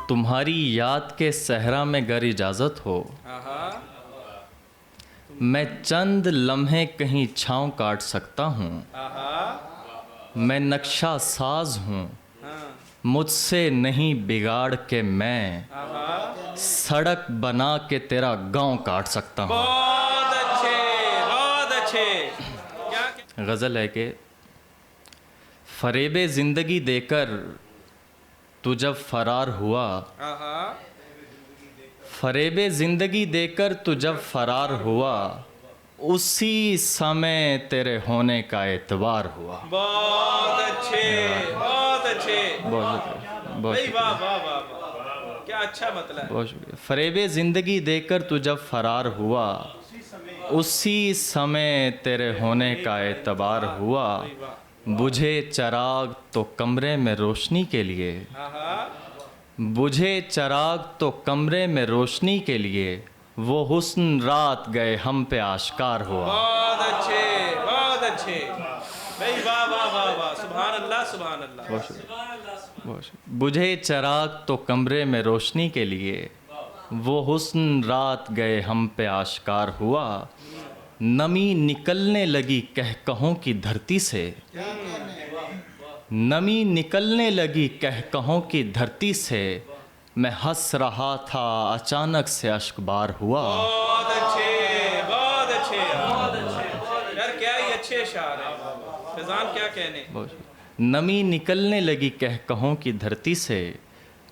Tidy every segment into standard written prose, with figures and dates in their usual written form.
तुम्हारी याद के सहरा में गर इजाज़त हो, मैं चंद लम्हे कहीं छाँव काट सकता हूँ। मैं नक्शा साज हूँ, मुझसे नहीं बिगाड़ के मैं सड़क बना के तेरा गांव काट सकता हूँ। बहुत अच्छे, बहुत अच्छे। क्या गज़ल है कि फ़रेबे ज़िंदगी देकर तू जब फ़रार हुआ, फ़रेबे ज़िंदगी देकर तू जब फ़रार हुआ, उसी समय तेरे होने का एतबार हुआ। बहुत अच्छे, बहुत अच्छे। बहुत भाई वाह वाह वाह वाह, क्या अच्छा मतलब है। बहुत शुक्रिया। फ़रेबे ज़िंदगी देकर तू जब फ़रार हुआ, उसी समय तेरे होने का एतबार हुआ। बुझे चराग तो कमरे में रोशनी के लिए, बुझे चराग तो कमरे में रोशनी के लिए, वो हुस्न रात गए हम पे आश्कार हुआ। बहुत अच्छे, बहुत अच्छे। भाई वाह वाह वाह वाह, सुभान अल्लाह, सुभान अल्लाह। बहुत शुक्रिया। बुझे चराग तो कमरे में रोशनी के लिए, वो हुस्न रात गए हम पे आश्कार हुआ। नमी निकलने लगी कहकहों की धरती से, नमी निकलने लगी कहकहों की धरती से, मैं हंस रहा था अचानक से अश्कबार हुआ। बहुत अच्छे, बहुत अच्छे, बहुत अच्छे। यार क्या ही अच्छे शायर हैं फैजान, क्या कहने। नमी निकलने लगी कहकहों की धरती से,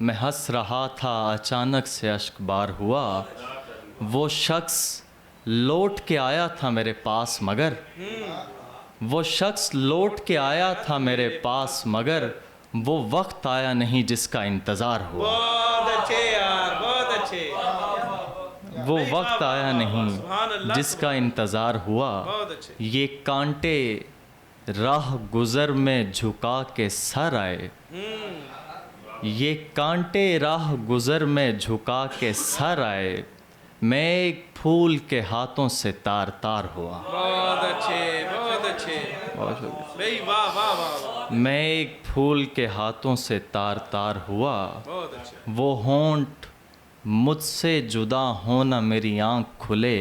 मैं हंस रहा था अचानक से अश्कबार हुआ। वो शख्स लौट के आया था मेरे पास मगर, वो शख्स लौट के आया था मेरे पास मगर, वो वक्त आया नहीं जिसका इंतज़ार हुआ। बहुत अच्छे यार, बहुत अच्छे। वो वक्त आया नहीं जिसका इंतज़ार हुआ। बहुत अच्छे। ये कांटे राह गुज़र में झुका के सर आए, ये कांटे राह गुज़र में झुका के सर आए, मैं एक फूल के हाथों से तार तार हुआ। बहुत अच्छे, बहुत अच्छे। भाई वाह वाह वाह वाह। मैं एक फूल के हाथों से तार तार हुआ। बहुत अच्छे। वो होंठ मुझसे जुदा होना मेरी आँख खुले,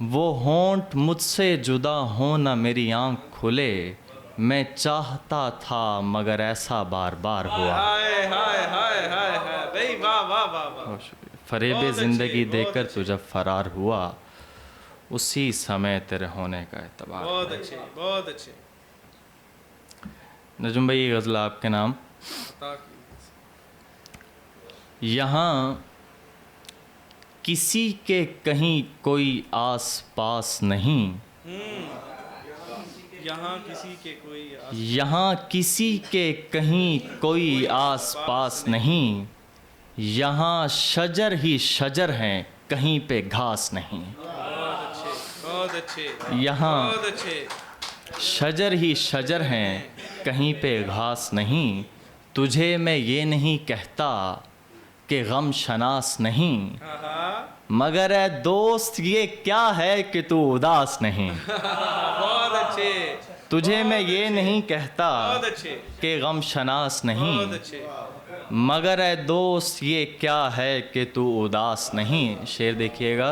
वो होंठ मुझसे जुदा होना मेरी आँख खुले, मैं चाहता था मगर ऐसा बार बार हुआ। हाय हाय हाय हाय हाय, भाई वाह वाह वाह वाह। फ़रेबे बहुत अच्छे, ज़िंदगी बहुत देकर अच्छे। तू जब फ़रार हुआ, उसी समय तेरे होने का एतबार। बहुत अच्छे, बहुत अच्छे। नजम भाई ये गज़ल आपके नाम। यहाँ किसी के कहीं कोई आस पास नहीं, यहाँ किसी के कोई यहाँ किसी के कहीं कोई आस पास नहीं, यहाँ शजर ही शजर हैं कहीं पे घास नहीं। बहुत अच्छे, बहुत अच्छे। यहाँ बहुत अच्छे। शजर ही शजर हैं कहीं पे घास नहीं। तुझे मैं ये नहीं कहता कि गम शनास नहीं, मगर ए दोस्त ये क्या है कि तू उदास नहीं। बहुत अच्छे। तुझे मैं ये नहीं कहता बहुत अच्छे। कि गम शनास नहीं, बहुत अच्छे। मगर ए दोस्त ये क्या है कि तू उदास नहीं। शेर देखिएगा।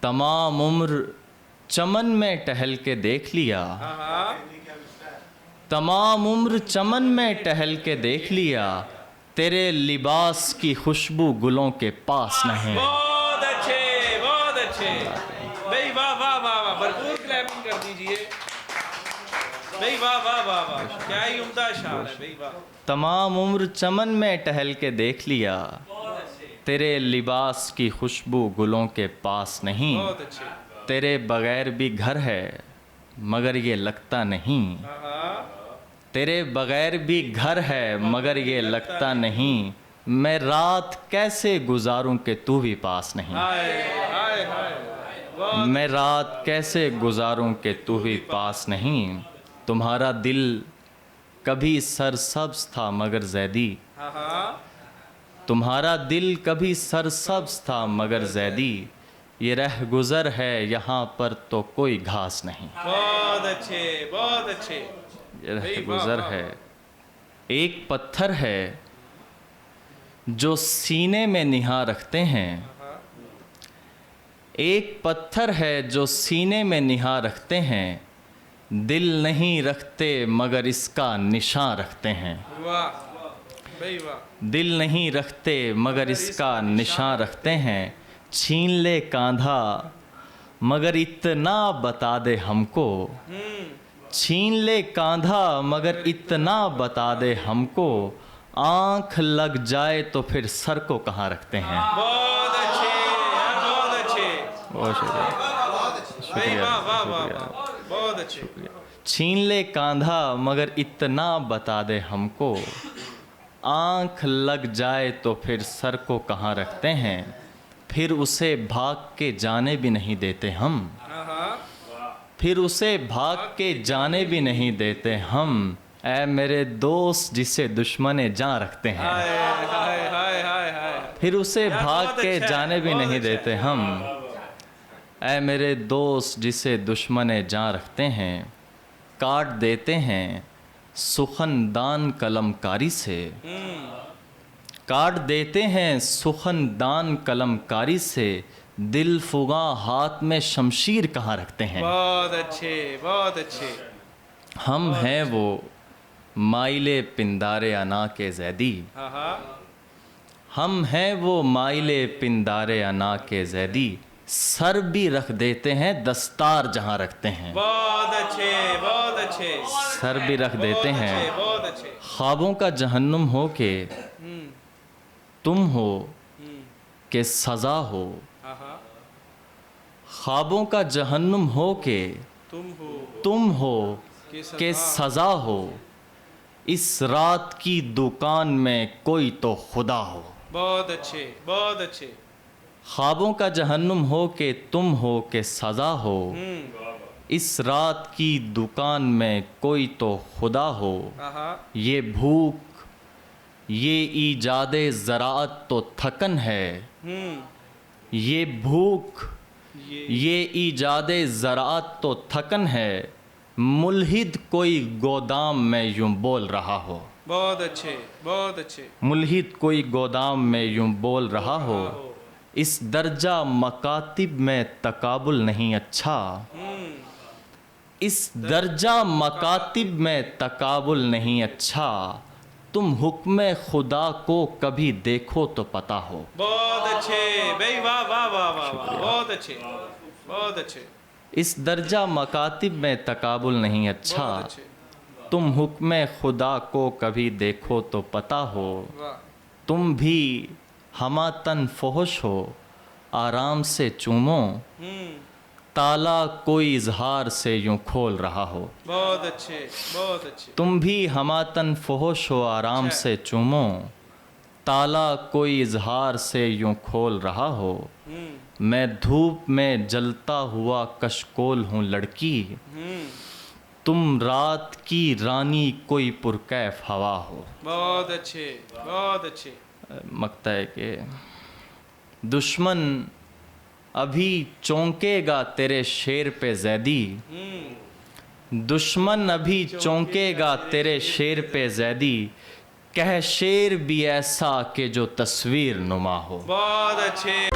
तमाम उम्र चमन में टहल के देख लिया, तमाम उम्र चमन में टहल के देख लिया, तेरे लिबास की खुशबू गुलों के पास नहीं। बहुत अच्छे, बहुत अच्छे। भाई वाह वाह वाह वाह, भरपूर क्लैपिंग कर दीजिए। भाई वाह वाह वाह वाह, क्या ही उम्दा शान है। भाई वाह। तमाम उम्र चमन में टहल के देख लिया, तेरे लिबास की खुशबू गुलों के पास नहीं। बहुत अच्छे। तेरे बगैर भी घर है मगर ये लगता नहीं, तेरे बगैर भी घर है मगर ये लगता नहीं। मैं रात कैसे गुजारूं कि तू भी पास नहीं, हाय हाय हाय। मैं रात कैसे गुजारूं कि तू भी पास नहीं। तुम्हारा दिल कभी सरसब्ज था मगर ज़ैदी, तुम्हारा दिल कभी सरसब्ज था मगर ज़ैदी, ये रह गुज़र है यहाँ पर तो कोई घास नहीं। बहुत अच्छे, बहुत अच्छे। ये रह गुज़र है। एक पत्थर है जो सीने में निहा रखते हैं। एक पत्थर है जो सीने में निहा रखते हैं, दिल नहीं रखते मगर इसका निशान रखते हैं। वाह भाई वाह। दिल नहीं रखते मगर इसका निशान रखते हैं। छीन ले कांधा मगर इतना बता दे हमको। छीन ले कांधा मगर इतना बता दे हमको। आंख लग जाए तो फिर सर को कहाँ रखते हैं। बहुत अच्छे यार, बहुत अच्छे। बहुत शुक्रिया, भाई शुक्रिया, वाह वाह वाह शुक्रिया। वाह, बहुत अच्छे। छीन ले कांधा मगर इतना बता दे हमको। आंख लग जाए तो फिर सर को कहाँ रखते हैं। फिर उसे भाग के जाने भी नहीं देते हम। फिर उसे भाग के जाने भी नहीं देते हम। ऐ मेरे दोस्त जिसे दुश्मने जान रखते हैं। हाय हाय हाय हाय हाय। फिर उसे यार, भाग बहुत के अच्छा है, जाने भी बहुत नहीं अच्छा देते है। हम। ऐ मेरे दोस्त जिसे दुश्मने जान रखते हैं। काट देते हैं सुखनदान कलमकारी से। काट देते हैं सुखनदान कलमकारी से। दिल फुगा हाथ में शमशीर कहाँ रखते हैं। बहुत अच्छे, बहुत अच्छे। हम हैं वो माइले पिंदारे अना के जैदी। हाँ हम हैं वो माइले पिंदारे अना के जैदी। सर भी रख देते हैं दस्तार जहाँ रखते हैं। बहुत अच्छे, बहुत अच्छे। सर भी रख देते बहुत हैं। अच्छे, बहुत अच्छे। ख्वाबों का जहन्नुम हो के तुम हो के सज़ा हो। हाँ ख्वाबों का जहन्नुम हो के तुम हो के सज़ा हो। इस रात की दुकान में कोई तो खुदा हो। बहुत अच्छे, बहुत अच्छे। ख्वाबों का जहन्नुम हो के तुम हो के सज़ा हो। इस रात की दुकान में कोई तो खुदा हो। हाँ ये भूख ये ईजादे ज़राअत तो थकन है। ये भूख ये ईजादे ज़राअत तो थकन है। मुल्हिद कोई गोदाम में यूं बोल रहा हो। बहुत अच्छे, बहुत अच्छे। मुल्हिद कोई गोदाम में यूं बोल रहा हो। इस दर्जा मकातिब में तकाबुल नहीं अच्छा। इस दर्जा मकातिब में तकाबुल नहीं अच्छा। तुम हुक्म खुदा को कभी देखो तो पता हो। बहुत अच्छे भाई, वाह वाह वाह वाह वाह, बहुत अच्छे, बहुत अच्छे। इस दर्जा मकातिब में तकाबुल नहीं अच्छा। बहुत अच्छे। तुम हुक्म खुदा को कभी देखो तो पता हो। वाह। तुम भी हमा तन फोहश हो आराम से चूमो। ताला कोई इजहार से यूं खोल रहा हो। बहुत अच्छे, बहुत अच्छे। तुम भी हमा तन फोहश हो आराम अच्छा। से चूमो। ताला कोई इजहार से यूं खोल रहा हो। मैं धूप में जलता हुआ कशकोल हूँ लड़की। तुम रात की रानी कोई पुरकैफ हवा हो। बहुत अच्छे, बहुत अच्छे। मकता है कि दुश्मन अभी चौंकेगा तेरे शेर पे जैदी। दुश्मन अभी चौंकेगा तेरे शेर पे जैदी। कह शेर भी ऐसा कि जो तस्वीर नुमा हो। बहुत अच्छे,